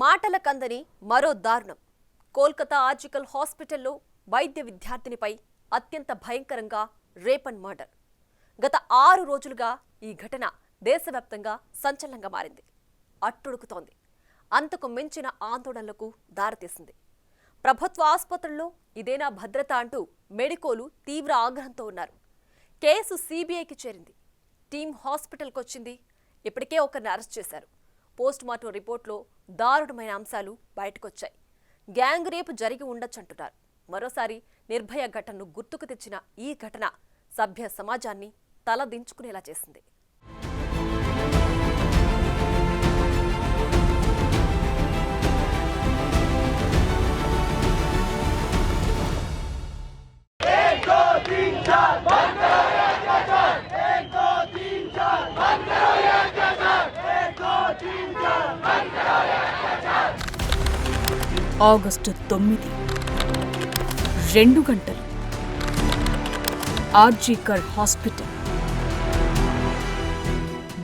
మాటల కందని మరో దారుణం. కోల్కతా ఆర్జికల్ హాస్పిటల్లో వైద్య విద్యార్థినిపై అత్యంత భయంకరంగా రేప్ అండ్ మర్డర్. గత 6 రోజులుగా ఈ ఘటన దేశవ్యాప్తంగా సంచలనంగా మారింది, అట్టుడుకుతోంది. అంతకు మించిన ఆందోళనలకు దారితీసింది. ప్రభుత్వ ఆసుపత్రుల్లో ఇదేనా భద్రత అంటూ మెడికోలు తీవ్ర ఆగ్రహంతో ఉన్నారు. కేసు సిబిఐకి చేరింది. టీమ్ హాస్పిటల్కి వచ్చింది. ఇప్పటికే ఒకరిని అరెస్ట్ చేశారు. పోస్ట్ మార్టం రిపోర్ట్లో దారుణమైన అంశాలు బయటకొచ్చాయి. గ్యాంగ్ రేపు జరిగి ఉండొచ్చంటున్నారు. మరోసారి నిర్భయ ఘటనను గుర్తుకు తెచ్చిన ఈ ఘటన సభ్య సమాజాన్ని తలదించుకునేలా చేసింది. ఆగస్టు 9, 2 గంటలు. ఆర్జికర్ హాస్పిటల్.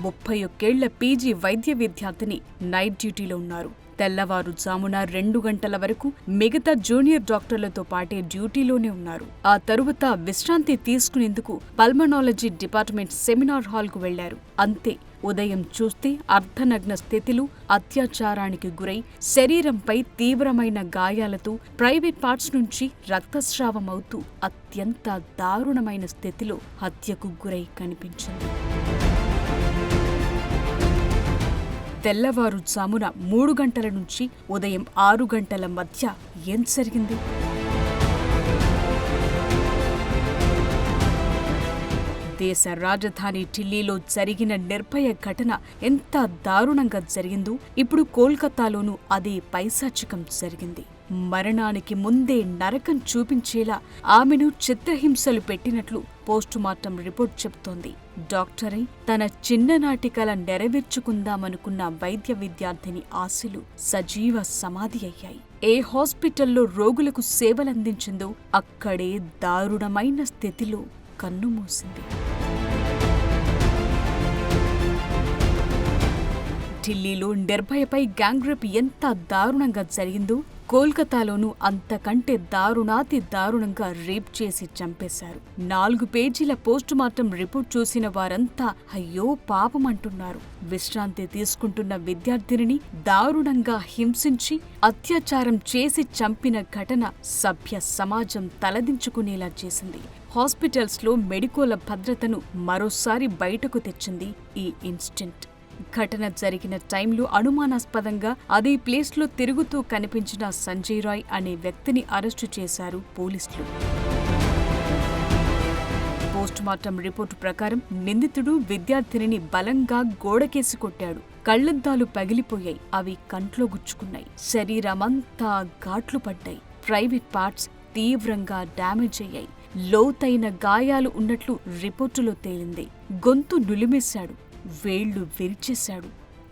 31 ఏళ్ల పీజీ వైద్య విద్యార్థిని నైట్ డ్యూటీలో ఉన్నారు. తెల్లవారుజామున 2 గంటల వరకు మిగతా జూనియర్ డాక్టర్లతో పాటే డ్యూటీలోనే ఉన్నారు. ఆ తరువాత విశ్రాంతి తీసుకునేందుకు పల్మనాలజీ డిపార్ట్మెంట్ సెమినార్ హాల్కు వెళ్లారు. అంతే. ఉదయం చూస్తే అర్ధనగ్న స్థితిలో అత్యాచారానికి గురై శరీరంపై తీవ్రమైన గాయాలతో ప్రైవేట్ పార్ట్స్ నుంచి రక్తస్రావమవుతూ అత్యంత దారుణమైన స్థితిలో హత్యకు గురై కనిపించింది. తెల్లవారుజామున 3 గంటల నుంచి ఉదయం 6 గంటల మధ్య ఏం జరిగింది? దేశ రాజధాని ఢిల్లీలో జరిగిన నిర్భయ ఘటన ఎంత దారుణంగా జరిగిందో ఇప్పుడు కోల్కతాలోనూ అదే పైశాచికం జరిగింది. మరణానికి ముందే నరకం చూపించేలా ఆమెను చిత్రహింసలు పెట్టినట్లు పోస్టుమార్టం రిపోర్ట్ చెబుతోంది. డాక్టరై తన చిన్ననాటి కల నెరవేర్చుకుందామనుకున్న వైద్య విద్యార్థిని ఆశలు సజీవ సమాధి అయ్యాయి. ఏ హాస్పిటల్లో రోగులకు సేవలందించిందో అక్కడే దారుణమైన స్థితిలో కన్నుమూసింది. ఢిల్లీలో నిర్భయపై గ్యాంగ్ రేప్ ఎంత దారుణంగా జరిగిందో కోల్కతాలోనూ అంతకంటే దారుణాతి దారుణంగా రేప్ చేసి చంపేశారు. 4 పేజీల పోస్టుమార్టం రిపోర్ట్ చూసిన వారంతా అయ్యో పాపమంటున్నారు. విశ్రాంతి తీసుకుంటున్న విద్యార్థినిని దారుణంగా హింసించి అత్యాచారం చేసి చంపిన ఘటన సభ్య సమాజం తలదించుకునేలా చేసింది. హాస్పిటల్స్లో మెడికోల భద్రతను మరోసారి బయటకు తెచ్చింది ఈ ఇన్సిడెంట్. ఘటన జరిగిన టైంలో అనుమానాస్పదంగా అదే ప్లేస్లో తిరుగుతూ కనిపించిన సంజయ్ రాయ్ అనే వ్యక్తిని అరెస్టు చేశారు పోలీసులు. పోస్టుమార్టం రిపోర్టు ప్రకారం నిందితుడు విద్యార్థినిని బలంగా గోడకేసి కొట్టాడు. కళ్లద్దాలు పగిలిపోయాయి. అవి కంట్లో గుచ్చుకున్నాయి. శరీరమంతా ఘాట్లు పడ్డాయి. ప్రైవేట్ పార్ట్స్ తీవ్రంగా డ్యామేజ్ అయ్యాయి. లోతైన గాయాలు ఉన్నట్లు రిపోర్టులో తేలింది. గొంతు నులిమేశాడు. వేళ్లు విరిచేశాడు.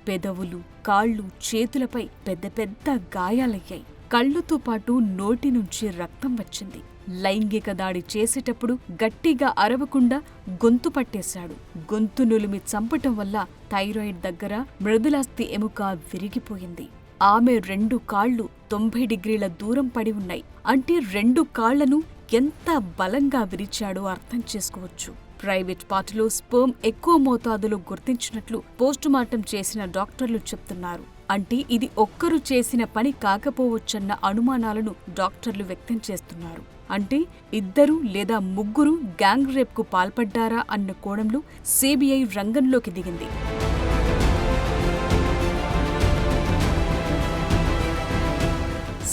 పెదవులు, కాళ్ళు, చేతులపై పెద్ద పెద్ద గాయాలయ్యాయి. కళ్ళతో పాటు నోటి నుంచి రక్తం వచ్చింది. లైంగిక దాడి చేసేటప్పుడు గట్టిగా అరవకుండా గొంతు పట్టేశాడు. గొంతు నులిమి చంపటం వల్ల థైరాయిడ్ దగ్గర మృదులాస్థి ఎముక విరిగిపోయింది. ఆమె 2 కాళ్లు 90 డిగ్రీల దూరం పడి ఉన్నాయి. అంటే 2 కాళ్లను ఎంత బలంగా విరిచాడో అర్థం చేసుకోవచ్చు. ప్రైవేట్ పార్టులో స్పెర్మ్ ఎక్కువ మోతాదులో గుర్తించినట్లు పోస్టుమార్టం చేసిన డాక్టర్లు చెప్తున్నారు. అంటే ఇది ఒక్కరు చేసిన పని కాకపోవచ్చన్న అనుమానాలను డాక్టర్లు వ్యక్తం చేస్తున్నారు. అంటే 2 లేదా 3 గ్యాంగ్ రేప్కు పాల్పడ్డారా అన్న కోణంలో సిబిఐ రంగంలోకి దిగింది.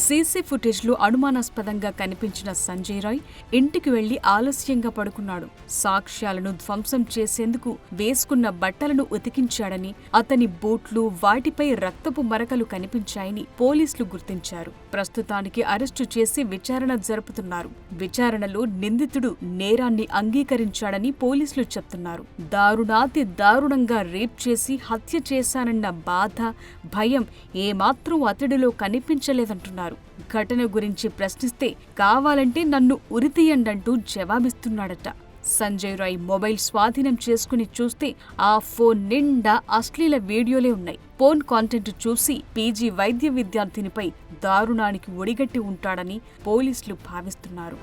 సీసీ ఫుటేజ్లో అనుమానాస్పదంగా కనిపించిన సంజయ్ రాయ్ ఇంటికి వెళ్లి ఆలస్యంగా పడుకున్నాడు. సాక్ష్యాలను ధ్వంసం చేసేందుకు వేసుకున్న బట్టలను ఉతికించాడని, అతని బూట్లు, వాటిపై రక్తపు మరకలు కనిపించాయని పోలీసులు గుర్తించారు. ప్రస్తుతానికి అరెస్టు చేసి విచారణ జరుపుతున్నారు. విచారణలో నిందితుడు నేరాన్ని అంగీకరించాడని పోలీసులు చెప్తున్నారు. దారుణాతి దారుణంగా రేప్ చేసి హత్య చేశానన్న బాధ, భయం ఏమాత్రం అతడిలో కనిపించలేదంటున్నారు. ఘటన గురించి ప్రశ్నిస్తే కావాలంటే నన్ను ఉరితీయండంటూ జవాబిస్తున్నాడట. సంజయ్ రాయ్ మొబైల్ స్వాధీనం చేసుకుని చూస్తే ఆ ఫోన్ నిండా అశ్లీల వీడియోలే ఉన్నాయి. ఫోన్ కాంటెంట్ చూసి పీజీ వైద్య విద్యార్థినిపై దారుణానికి ఒడిగట్టి ఉంటాడని పోలీసులు భావిస్తున్నారు.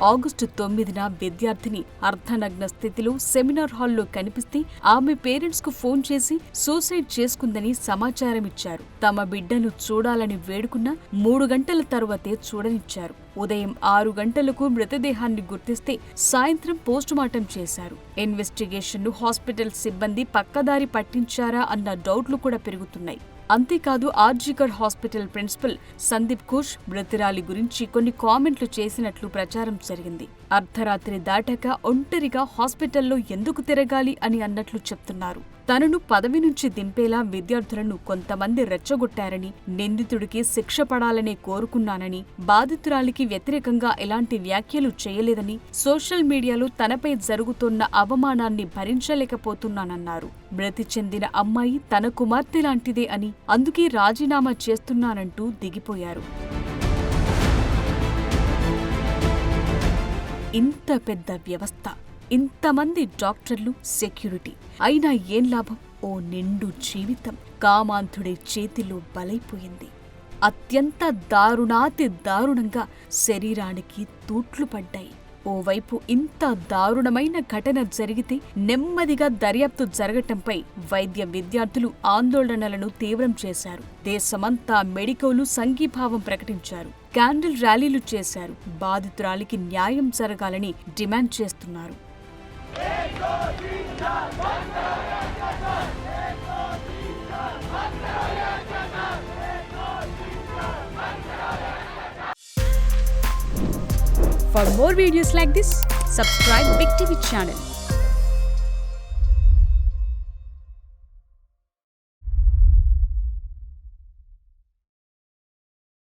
ఆగస్టు 9న విద్యార్థిని అర్ధనగ్న స్థితిలో సెమినార్ హాల్లో కనిపిస్తే ఆమె పేరెంట్స్ కు ఫోన్ చేసి సూసైడ్ చేసుకుందని సమాచారం ఇచ్చారు. తమ బిడ్డను చూడాలని వేడుకున్న 3 గంటల తరువాతే చూడనిచ్చారు. ఉదయం 6 గంటలకు మృతదేహాన్ని గుర్తిస్తే సాయంత్రం పోస్టుమార్టం చేశారు. ఇన్వెస్టిగేషన్ను హాస్పిటల్ సిబ్బంది పక్కదారి పట్టించారా అన్న డౌట్లు కూడా పెరుగుతున్నాయి. అంతేకాదు ఆర్జికర్ హాస్పిటల్ ప్రిన్సిపల్ సందీప్ ఘోష్ మృతురాలి గురించి కొన్ని కామెంట్లు చేసినట్లు ప్రచారం జరిగింది. అర్ధరాత్రి దాటాక ఒంటరిగా హాస్పిటల్లో ఎందుకు తిరగాలి అని అన్నట్లు చెప్తున్నారు. తనను పదవి నుంచి దింపేలా విద్యార్థులను కొంతమంది రెచ్చగొట్టారని, నిందితుడికి శిక్ష పడాలనే కోరుకున్నానని, బాధితురాలికి వ్యతిరేకంగా ఎలాంటి వ్యాఖ్యలు చేయలేదని, సోషల్ మీడియాలో తనపై జరుగుతున్న అవమానాన్ని భరించలేకపోతున్నానన్నారు. మృతి చెందిన అమ్మాయి తన కుమార్తె లాంటిదే అని, అందుకే రాజీనామా చేస్తున్నానంటూ దిగిపోయారు. ఇంత పెద్ద వ్యవస్థ, ఇంతమంది డాక్టర్లు, సెక్యూరిటీ అయినా ఏం లాభం? ఓ నిండు జీవితం కామాంధుడి చేతిలో బలైపోయింది. అత్యంత దారుణాతి దారుణంగా శరీరానికి తూట్లు పడ్డాయి. ఓవైపు ఇంత దారుణమైన ఘటన జరిగితే నెమ్మదిగా దర్యాప్తు జరగటంపై వైద్య విద్యార్థులు ఆందోళనలను తీవ్రం చేశారు. దేశమంతా మెడికోలు సంఘీభావం ప్రకటించారు. క్యాండిల్ ర్యాలీలు చేశారు. బాధితురాలికి న్యాయం జరగాలని డిమాండ్ చేస్తున్నారు. For more videos like this, subscribe Big TV channel.